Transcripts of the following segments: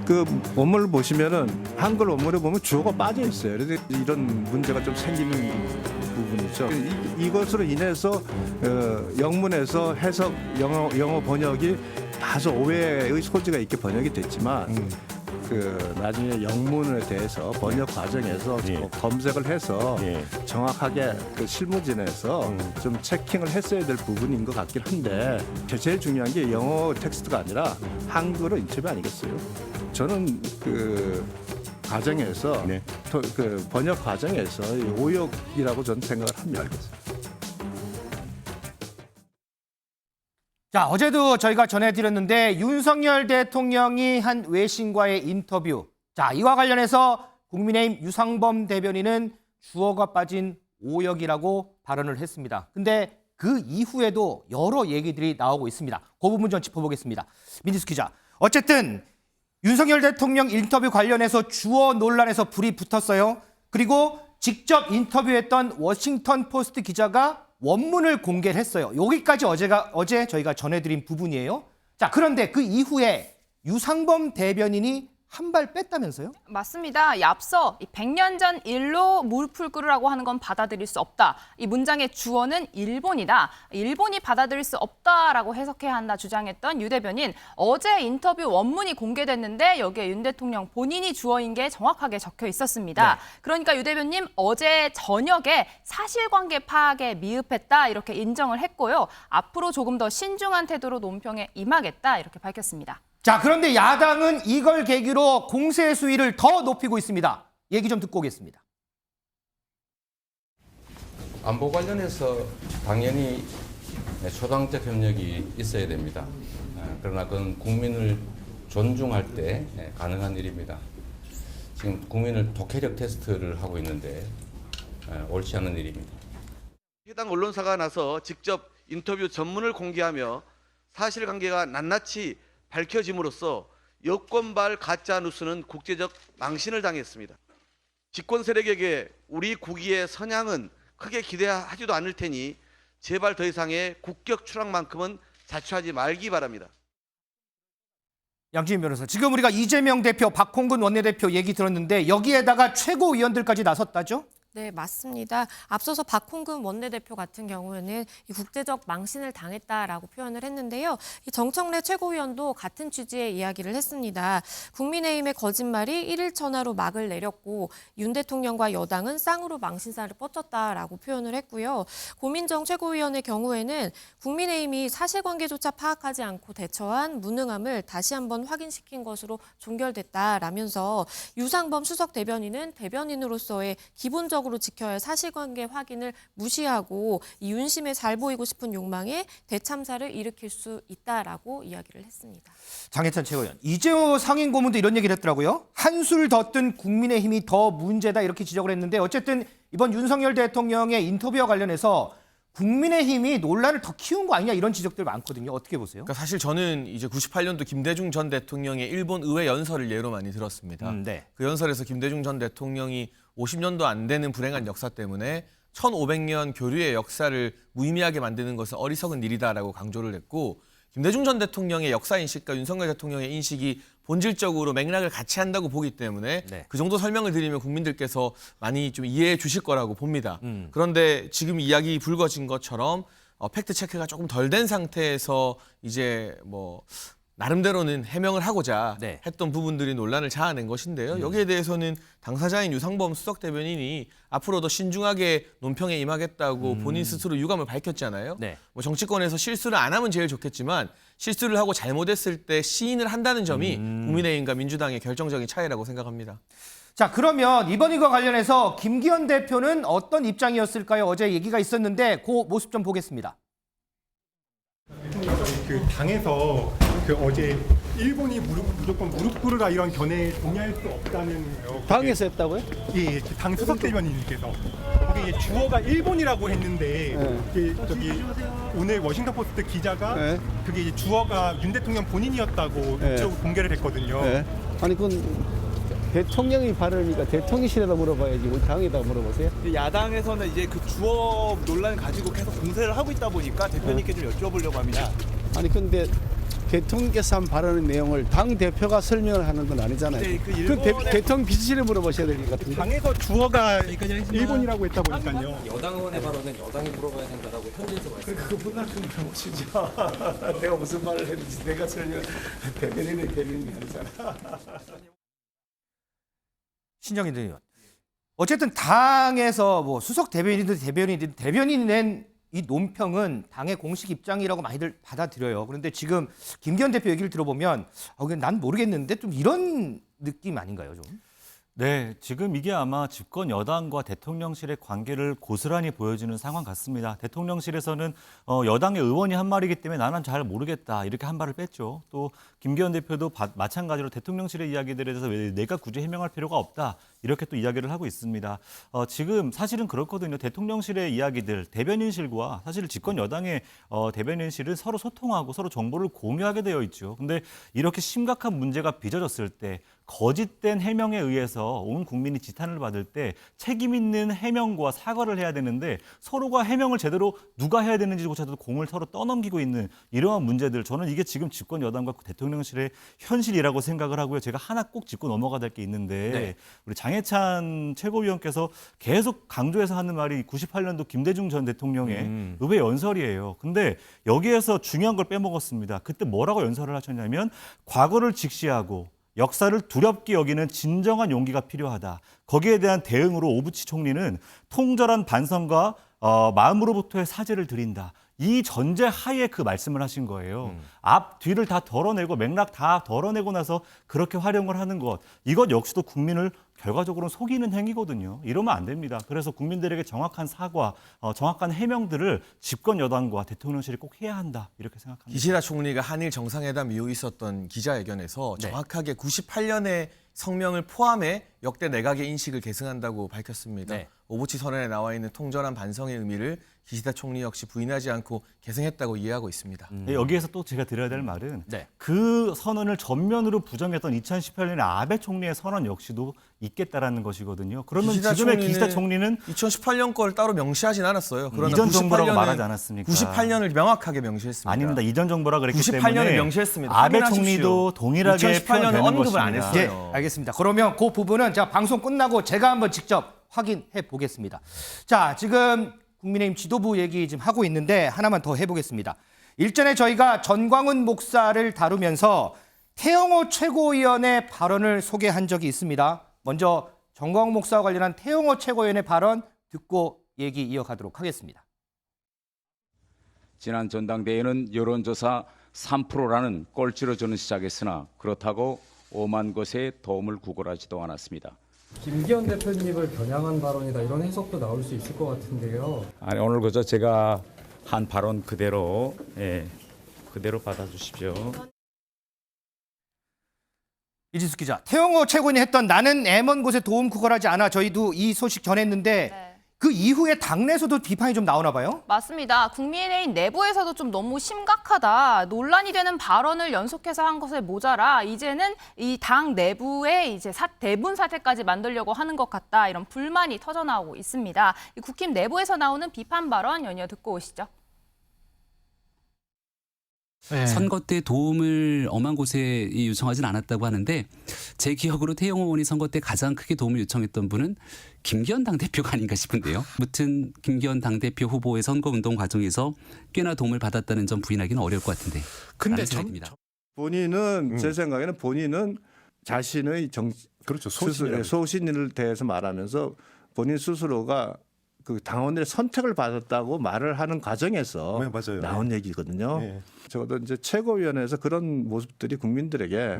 그 원문을 보시면은 한글 원문에 보면 주어가 빠져 있어요. 그래서 이런 문제가 좀 생기는 부분이죠. 이것으로 인해서 영문에서 해석 영어 번역이 다소 오해의 소지가 있게 번역이 됐지만 그 나중에 영문에 대해서 번역 과정에서 검색을 해서 정확하게 그 실무진에서 좀 체킹을 했어야 될 부분인 것 같긴 한데 제일 중요한 게 영어 텍스트가 아니라 한글어 인터뷰 아니겠어요? 저는 그 과정에서 그 번역 과정에서 오역이라고 저는 생각을 합니다. 자, 어제도 저희가 전해드렸는데 윤석열 대통령이 한 외신과의 인터뷰. 자, 이와 관련해서 국민의힘 유상범 대변인은 주어가 빠진 오역이라고 발언을 했습니다. 근데 그 이후에도 여러 얘기들이 나오고 있습니다. 그 부분 좀 짚어보겠습니다. 민지수 기자. 어쨌든 윤석열 대통령 인터뷰 관련해서 주어 논란에서 불이 붙었어요. 그리고 직접 인터뷰했던 워싱턴 포스트 기자가 원문을 공개를 했어요. 여기까지 어제 저희가 전해드린 부분이에요. 자, 그런데 그 이후에 유상범 대변인이 한 발 뺐다면서요? 맞습니다. 앞서 100년 전 일로 무릎을 꿇으라고 하는 건 받아들일 수 없다. 이 문장의 주어는 일본이다. 일본이 받아들일 수 없다라고 해석해야 한다 주장했던 유 대변인. 어제 인터뷰 원문이 공개됐는데 여기에 윤 대통령 본인이 주어인 게 정확하게 적혀 있었습니다. 네. 그러니까 유 대변인 어제 저녁에 사실관계 파악에 미흡했다 이렇게 인정을 했고요. 앞으로 조금 더 신중한 태도로 논평에 임하겠다 이렇게 밝혔습니다. 자, 그런데 야당은 이걸 계기로 공세 수위를 더 높이고 있습니다. 얘기 좀 듣고 오겠습니다. 안보 관련해서 당연히 초당적 협력이 있어야 됩니다. 그러나 그건 국민을 존중할 때 가능한 일입니다. 지금 국민을 독해력 테스트를 하고 있는데 옳지 않은 일입니다. 해당 언론사가 나서 직접 인터뷰 전문을 공개하며 사실관계가 낱낱이 밝혀짐으로써 여권발 가짜 뉴스는 국제적 망신을 당했습니다. 집권 세력에게 우리 국위의 선양은 크게 기대하지도 않을 테니 제발 더 이상의 국격 추락만큼은 자초하지 말기 바랍니다. 양지인 변호사, 지금 우리가 이재명 대표, 박홍근 원내대표 얘기 들었는데 여기에다가 최고위원들까지 나섰다죠? 네, 맞습니다. 앞서서 박홍근 원내대표 같은 경우에는 이 국제적 망신을 당했다라고 표현을 했는데요. 이 정청래 최고위원도 같은 취지의 이야기를 했습니다. 국민의힘의 거짓말이 1일 천하로 막을 내렸고 윤 대통령과 여당은 쌍으로 망신살을 뻗쳤다라고 표현을 했고요. 고민정 최고위원의 경우에는 국민의힘이 사실관계조차 파악하지 않고 대처한 무능함을 다시 한번 확인시킨 것으로 종결됐다라면서 유상범 수석 대변인은 대변인으로서의 기본적으로 지켜야 할 사실관계 확인을 무시하고 이 윤심에 잘 보이고 싶은 욕망에 대참사를 일으킬 수 있다라고 이야기를 했습니다. 장해찬 최고위원, 이재호 상임고문도 이런 얘기를 했더라고요. 한술 더 뜬 국민의힘이 더 문제다 이렇게 지적을 했는데 어쨌든 이번 윤석열 대통령의 인터뷰와 관련해서 국민의힘이 논란을 더 키운 거 아니냐 이런 지적들 많거든요. 어떻게 보세요? 그러니까 사실 저는 이제 98년도 김대중 전 대통령의 일본 의회 연설을 예로 많이 들었습니다. 네. 그 연설에서 김대중 전 대통령이 50년도 안 되는 불행한 역사 때문에 1500년 교류의 역사를 무의미하게 만드는 것은 어리석은 일이다라고 강조를 했고 김대중 전 대통령의 역사 인식과 윤석열 대통령의 인식이 본질적으로 맥락을 같이 한다고 보기 때문에 그 정도 설명을 드리면 국민들께서 많이 좀 이해해 주실 거라고 봅니다. 그런데 지금 이야기 불거진 것처럼 팩트 체크가 조금 덜 된 상태에서 이제 뭐 나름대로는 해명을 하고자 했던 부분들이 논란을 자아낸 것인데요. 여기에 대해서는 당사자인 유상범 수석 대변인이 앞으로 더 신중하게 논평에 임하겠다고 본인 스스로 유감을 밝혔잖아요. 뭐 정치권에서 실수를 안 하면 제일 좋겠지만 실수를 하고 잘못했을 때 시인을 한다는 점이 국민의힘과 민주당의 결정적인 차이라고 생각합니다. 자, 그러면 이번 이거 관련해서 김기현 대표는 어떤 입장이었을까요? 어제 얘기가 있었는데 그 모습 좀 보겠습니다. 그 당에서 그 어제 일본이 무조건 무릎 꿇으라 이런 견해에 동의할 수 없다는 당에서 했다고요? 예, 당 수석 대변인님께서 거기 주어가 일본이라고 했는데 저기 오늘 워싱턴 포스트 기자가 그게 이제 주어가 윤 대통령 본인이었다고 우측 공개를 했거든요. 아니 그건 대통령이 발언이니까 대통령실에다 물어봐야지 우리 당에다 물어보세요. 야당에서는 이제 그 주어 논란을 가지고 계속 공세를 하고 있다 보니까 대표님께 좀 여쭤보려고 합니다. 아니 근데 대통령께서 한 발언의 내용을 당 대표가 설명을 하는 건 아니잖아요. 네, 그 그 일본의- 대통령 비서실에 물어보셔야 될 것 같은데. 당에서 주어가 일본이라고 했다 보니까요. 여당 의원의 발언은 여당이 물어봐야 된다라고 현지에서 말씀하셨습니다. 그분한테 물어보시죠. 내가 무슨 말을 했는지 내가 설명 대변인이 아니잖아. 신정인 의원. 어쨌든 당에서 뭐 수석 대변인이 낸 이 논평은 당의 공식 입장이라고 많이들 받아들여요. 그런데 지금 김기현 대표 얘기를 들어보면 그냥 난 모르겠는데 좀 이런 느낌 아닌가요, 좀? 네, 지금 이게 아마 집권 여당과 대통령실의 관계를 고스란히 보여주는 상황 같습니다. 대통령실에서는 여당의 의원이 한 말이기 때문에 나는 잘 모르겠다 이렇게 한 발을 뺐죠. 또 김기현 대표도 마찬가지로 대통령실의 이야기들에 대해서 왜 내가 굳이 해명할 필요가 없다 이렇게 또 이야기를 하고 있습니다. 지금 사실은 그렇거든요. 대통령실의 이야기들, 대변인실과 사실 집권 여당의 대변인실은 서로 소통하고 서로 정보를 공유하게 되어 있죠. 근데 이렇게 심각한 문제가 빚어졌을 때 거짓된 해명에 의해서 온 국민이 지탄을 받을 때 책임 있는 해명과 사과를 해야 되는데 서로가 해명을 제대로 누가 해야 되는지조차도 공을 서로 떠넘기고 있는 이러한 문제들, 저는 이게 지금 집권 여당과 대통령실의 현실이라고 생각을 하고요. 제가 하나 꼭 짚고 넘어가야 될 게 있는데 네. 우리 장해찬 최고위원께서 계속 강조해서 하는 말이 98년도 김대중 전 대통령의 의회 연설이에요. 근데 여기에서 중요한 걸 빼먹었습니다. 그때 뭐라고 연설을 하셨냐면 과거를 직시하고 역사를 두렵게 여기는 진정한 용기가 필요하다. 거기에 대한 대응으로 오부치 총리는 통절한 반성과 마음으로부터의 사죄를 드린다. 이 전제 하에 그 말씀을 하신 거예요. 앞, 뒤를 다 덜어내고 맥락 다 덜어내고 나서 그렇게 활용을 하는 것. 이것 역시도 국민을 결과적으로 속이는 행위거든요. 이러면 안 됩니다. 그래서 국민들에게 정확한 사과, 정확한 해명들을 집권 여당과 대통령실이 꼭 해야 한다. 이렇게 생각합니다. 기시다 총리가 한일 정상회담 이후 있었던 기자회견에서 네. 정확하게 98년의 성명을 포함해 역대 내각의 인식을 계승한다고 밝혔습니다. 네. 오부치 선언에 나와 있는 통절한 반성의 의미를 기시다 총리 역시 부인하지 않고 계승했다고 이해하고 있습니다. 네, 여기에서 또 제가 드려야 될 말은 네. 그 선언을 전면으로 부정했던 2018년의 아베 총리의 선언 역시도 있겠다라는 것이거든요. 그러면 지금의 기시다 총리는 2018년 걸 따로 명시하진 않았어요. 그러나 이전 정부라고 98년은 말하지 않았습니까? 98년을 명확하게 명시했습니다. 아닙니다. 이전 정부라 그랬기 98년을 때문에 명시했습니다. 아베 확인하십시오. 총리도 동일하게 2018년은 표현되는 언급을 것입니다. 안 했어요. 네, 알겠습니다. 그러면 그 부분은 제가 방송 끝나고 제가 한번 직접 확인해 보겠습니다. 자, 지금 국민의힘 지도부 얘기 지금 하고 있는데 하나만 더 해보겠습니다. 일전에 저희가 전광훈 목사를 다루면서 태영호 최고위원의 발언을 소개한 적이 있습니다. 먼저 전광훈 목사와 관련한 태영호 최고위원의 발언 듣고 얘기 이어가도록 하겠습니다. 지난 전당대회는 여론조사 3%라는 꼴찌로 저는 시작했으나 그렇다고 5만 곳에 도움을 구걸하지도 않았습니다. 김기현 대표님을 겨냥한 발언이다 이런 해석도 나올 수 있을 것 같은데요. 아니, 오늘 그저 제가 한 발언 그대로 그대로 받아주십시오. 이진숙 기자, 태영호 최고위원이 했던 나는 먼 곳에 도움 구걸하지 않아 저희도 이 소식 전했는데 네. 그 이후에 당내에서도 비판이 좀 나오나 봐요? 맞습니다. 국민의힘 내부에서도 좀 너무 심각하다. 논란이 되는 발언을 연속해서 한 것에 모자라 이제는 이 당 내부에 이제 대분 사태까지 만들려고 하는 것 같다. 이런 불만이 터져나오고 있습니다. 이 국힘 내부에서 나오는 비판 발언 연이어 듣고 오시죠. 네. 선거 때 도움을 엄한 곳에 요청하진 않았다고 하는데 제 기억으로 태영호 의원이 선거 때 가장 크게 도움을 요청했던 분은 김기현 당대표가 아닌가 싶은데요. 아무튼 김기현 당대표 후보의 선거운동 과정에서 꽤나 도움을 받았다는 점 부인하기는 어려울 것 같은데. 근데 생각입니다. 본인은 제 생각에는 본인은 자신의 그렇죠. 소신을 대해서 말하면서 본인 스스로가 그 당원들의 선택을 받았다고 말을 하는 과정에서 네, 맞아요. 나온 얘기거든요. 네. 적어도 이제 최고위원회에서 그런 모습들이 국민들에게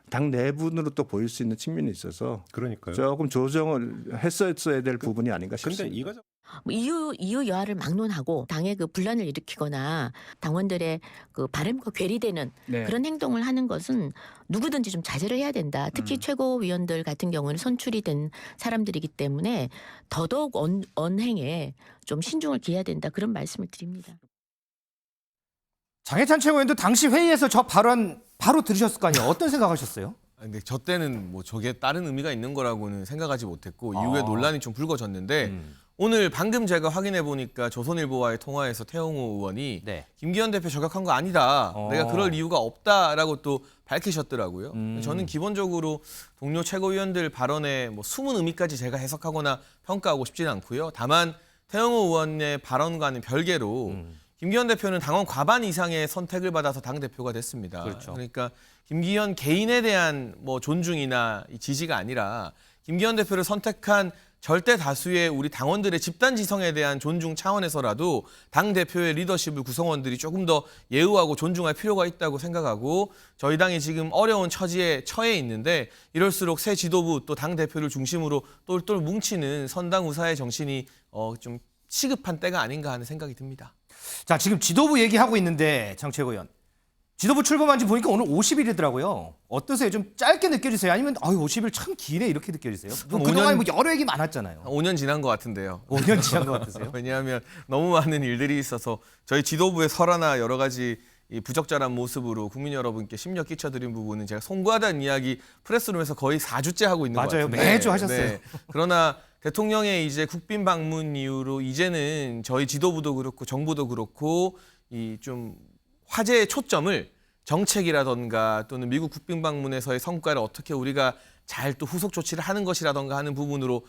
당 내분으로 또 보일 수 있는 측면이 있어서 그러니까요. 조금 조정을 했었어야 될 부분이 아닌가 싶습니다. 이유 여하를 막론하고 당의 그 분란을 일으키거나 당원들의 그 바람과 괴리되는 그런 행동을 하는 것은 누구든지 좀 자제를 해야 된다. 특히 최고위원들 같은 경우는 선출이 된 사람들이기 때문에 더더욱 언행에 좀 신중을 기해야 된다. 그런 말씀을 드립니다. 장해찬 최고위원도 당시 회의에서 저 발언 바로 들으셨을 거 아니에요. 어떤 생각하셨어요? 근데 저 때는 뭐 저게 다른 의미가 있는 거라고는 생각하지 못했고 이후에 논란이 좀 불거졌는데 오늘 방금 제가 확인해 보니까 조선일보와의 통화에서 태영호 의원이 네. 김기현 대표 저격한 거 아니다. 내가 그럴 이유가 없다라고 또 밝히셨더라고요. 저는 기본적으로 동료 최고위원들 발언의 뭐 숨은 의미까지 제가 해석하거나 평가하고 싶지는 않고요. 다만 태영호 의원의 발언과는 별개로 김기현 대표는 당원 과반 이상의 선택을 받아서 당대표가 됐습니다. 그렇죠. 그러니까 김기현 개인에 대한 뭐 존중이나 지지가 아니라 김기현 대표를 선택한 절대 다수의 우리 당원들의 집단 지성에 대한 존중 차원에서라도 당대표의 리더십을 구성원들이 조금 더 예우하고 존중할 필요가 있다고 생각하고 저희 당이 지금 어려운 처지에 처해 있는데 이럴수록 새 지도부 또 당대표를 중심으로 똘똘 뭉치는 선당 우사의 정신이 좀 시급한 때가 아닌가 하는 생각이 듭니다. 자, 지금 지도부 얘기하고 있는데 장 최고위원. 지도부 출범한 지 보니까 오늘 50일이더라고요. 어떠세요? 좀 짧게 느껴지세요? 아니면 50일 참 기네 이렇게 느껴지세요? 그동안 뭐 여러 얘기 많았잖아요. 5년 지난 것 같은데요. 5년 지난 것 같으세요? 왜냐하면 너무 많은 일들이 있어서 저희 지도부의 설화나 여러 가지 이 부적절한 모습으로 국민 여러분께 심려 끼쳐드린 부분은 제가 송구하다는 이야기 프레스룸에서 거의 4주째 하고 있는 것 맞아요. 같은데. 매주 하셨어요. 그러나 대통령의 이제 국빈 방문 이후로 이제는 저희 지도부도 그렇고 정부도 그렇고 이 좀 화제의 초점을 정책이라던가 또는 미국 국빈 방문에서의 성과를 어떻게 우리가 잘 또 후속 조치를 하는 것이라던가 하는 부분으로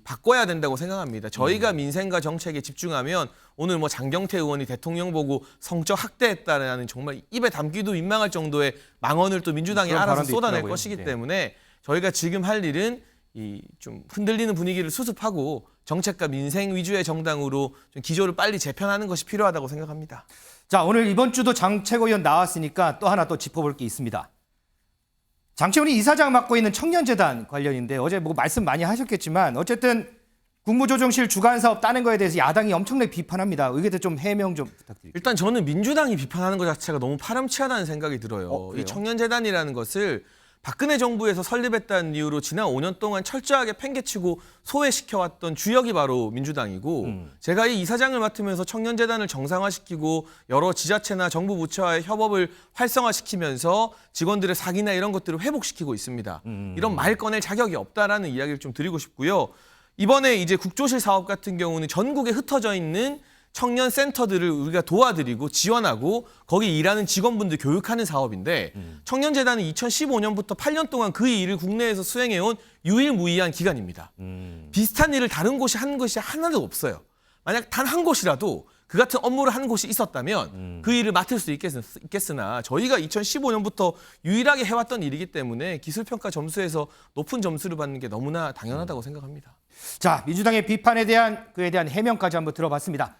바꿔야 된다고 생각합니다. 저희가 민생과 정책에 집중하면 오늘 뭐 장경태 의원이 대통령 보고 성적 학대했다라는 정말 입에 담기도 민망할 정도의 망언을 또 민주당이 알아서 쏟아낼 있더라고요. 것이기 네. 때문에 저희가 지금 할 일은 좀 흔들리는 분위기를 수습하고 정책과 민생 위주의 정당으로 좀 기조를 빨리 재편하는 것이 필요하다고 생각합니다. 자, 오늘 이번 주도 장 최고위원 나왔으니까 또 하나 또 짚어볼 게 있습니다. 장 최고위원이 이사장 맡고 있는 청년재단 관련인데 어제 뭐 말씀 많이 하셨겠지만 어쨌든 국무조정실 주관사업 따는 거에 대해서 야당이 엄청나게 비판합니다. 의견에 대해 좀 해명 좀 부탁드립니다. 일단 저는 민주당이 비판하는 것 자체가 너무 파렴치하다는 생각이 들어요. 그래요? 이 청년재단이라는 것을 박근혜 정부에서 설립했다는 이유로 지난 5년 동안 철저하게 팽개치고 소외시켜왔던 주역이 바로 민주당이고 제가 이 이사장을 맡으면서 청년재단을 정상화시키고 여러 지자체나 정부 부처와의 협업을 활성화시키면서 직원들의 사기나 이런 것들을 회복시키고 있습니다. 이런 말 꺼낼 자격이 없다라는 이야기를 좀 드리고 싶고요. 이번에 이제 국조실 사업 같은 경우는 전국에 흩어져 있는 청년 센터들을 우리가 도와드리고 지원하고 거기 일하는 직원분들 교육하는 사업인데 청년재단은 2015년부터 8년 동안 그 일을 국내에서 수행해온 유일무이한 기관입니다. 비슷한 일을 다른 곳이 한 것이 하나도 없어요. 만약 단 한 곳이라도 그 같은 업무를 하는 곳이 있었다면 그 일을 맡을 수 있겠으나 저희가 2015년부터 유일하게 해왔던 일이기 때문에 기술평가 점수에서 높은 점수를 받는 게 너무나 당연하다고 생각합니다. 자, 민주당의 비판에 대한 그에 대한 해명까지 한번 들어봤습니다.